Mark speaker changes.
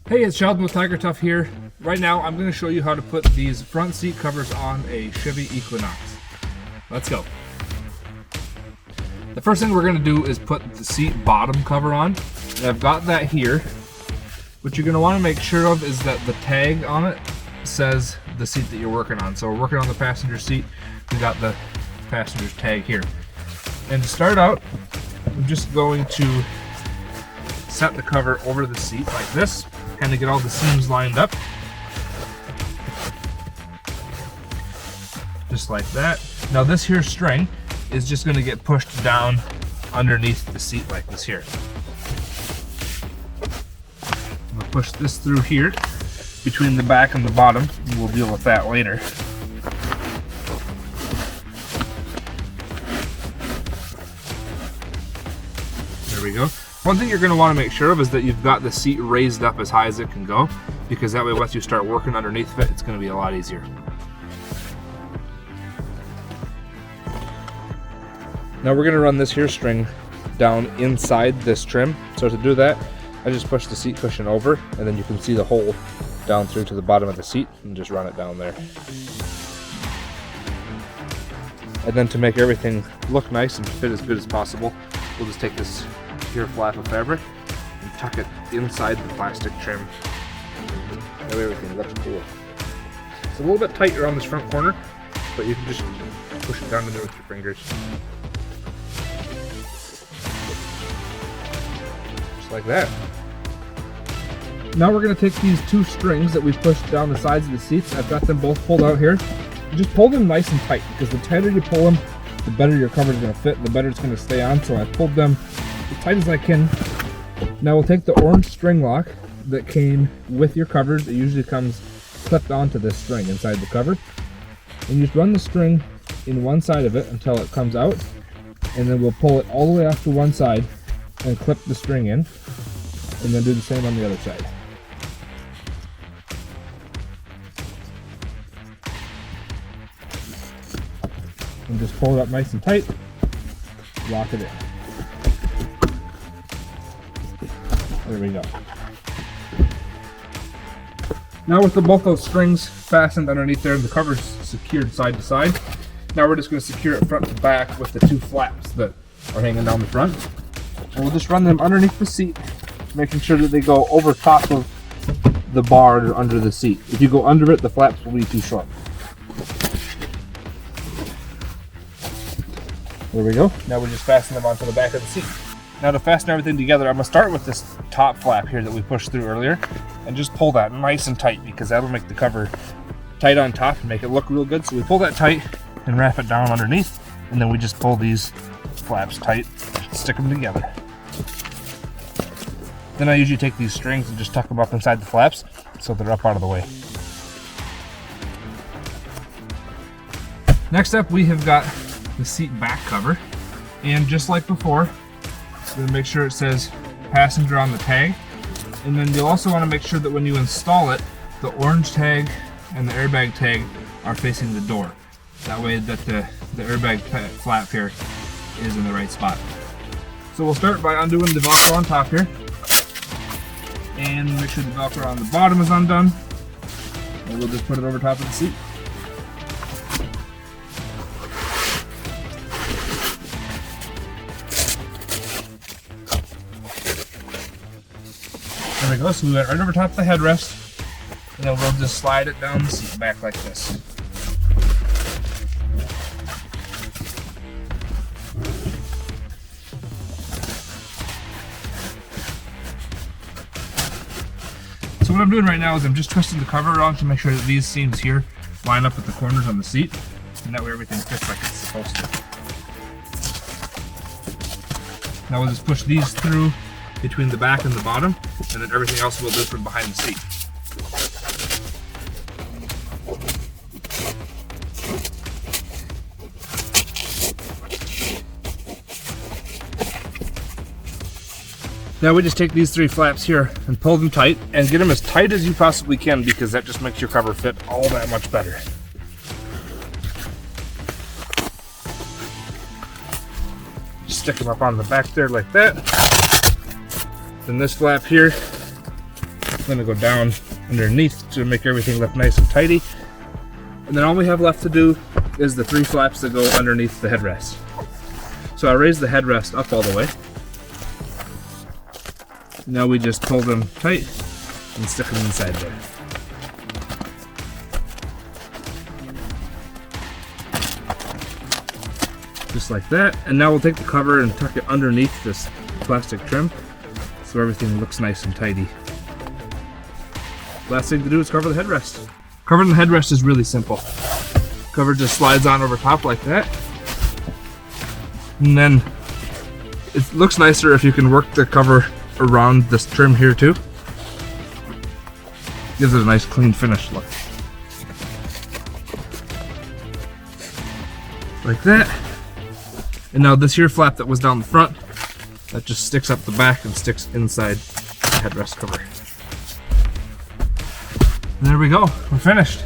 Speaker 1: Hey, it's Sheldon with TigerTough here. Right now, I'm going to show you how to put these front seat covers on a Chevy Equinox. Let's go. The first thing we're going to do is put the seat bottom cover on. And I've got that here. What you're going to want to make sure of is that the tag on it says the seat that you're working on. So we're working on the passenger seat. We got the passenger's tag here. And to start out, I'm just going to set the cover over the seat like this. Kind of get all the seams lined up. Just like that. Now this here string is just going to get pushed down underneath the seat like this here. I'm going to push this through here between the back and the bottom, and we'll deal with that later. There we go. One thing you're going to want to make sure of is that you've got the seat raised up as high as it can go, because that way once you start working underneath of it, it's going to be a lot easier. Now we're going to run this here string down inside this trim. So to do that, I just push the seat cushion over, and then you can see the hole down through to the bottom of the seat, and just run it down there. And then to make everything look nice and fit as good as possible, we'll just take this here flap of fabric and tuck it inside the plastic trim. That way everything looks cool. It's a little bit tight around this front corner, but you can just push it down in there with your fingers. Just like that. Now we're going to take these two strings that we've pushed down the sides of the seats. I've got them both pulled out here. Just pull them nice and tight, because the tighter you pull them, the better your cover is going to fit, and the better it's going to stay on. So I pulled them as tight as I can. Now we'll take the orange string lock that came with your covers. It usually comes clipped onto this string inside the cover. And you just run the string in one side of it until it comes out. And then we'll pull it all the way off to one side and clip the string in. And then do the same on the other side. And just pull it up nice and tight. Lock it in. There we go. Now with both those strings fastened underneath there, the cover's secured side to side. Now we're just going to secure it front to back with the two flaps that are hanging down the front. And we'll just run them underneath the seat, making sure that they go over top of the bar or under the seat. If you go under it, the flaps will be too short. There we go. Now we just fasten them onto the back of the seat. Now to fasten everything together, I'm going to start with this top flap here that we pushed through earlier, and just pull that nice and tight, because that'll make the cover tight on top and make it look real good. So we pull that tight and wrap it down underneath, and then we just pull these flaps tight, stick them together. Then I usually take these strings and just tuck them up inside the flaps so they're up out of the way. Next up, we have got the seat back cover, and just like before, we're going to make sure it says passenger on the tag, and then you'll also want to make sure that when you install it, the orange tag and the airbag tag are facing the door. That way that the airbag flap here is in the right spot. So we'll start by undoing the Velcro on top here, and make sure the Velcro on the bottom is undone, and we'll just put it over top of the seat. There we go, so we went right over top of the headrest, and then we'll just slide it down the seat back like this. So what I'm doing right now is I'm just twisting the cover around to make sure that these seams here line up with the corners on the seat, and that way everything fits like it's supposed to. Now we'll just push these through between the back and the bottom, and then everything else we'll do from behind the seat. Now we just take these three flaps here and pull them tight, and get them as tight as you possibly can, because that just makes your cover fit all that much better. Stick them up on the back there like that. Then this flap here gonna go down underneath to make everything look nice and tidy. And then all we have left to do is the 3 flaps that go underneath the headrest. So I raised the headrest up all the way. Now we just pull them tight and stick them inside there. Just like that. And now we'll take the cover and tuck it underneath this plastic trim so everything looks nice and tidy. Last thing to do is cover the headrest. Covering the headrest is really simple. Cover just slides on over top like that. And then it looks nicer if you can work the cover around this trim here too. Gives it a nice clean finish look. Like that. And now this here flap that was down the front, that just sticks up the back and sticks inside the headrest cover. And there we go, we're finished.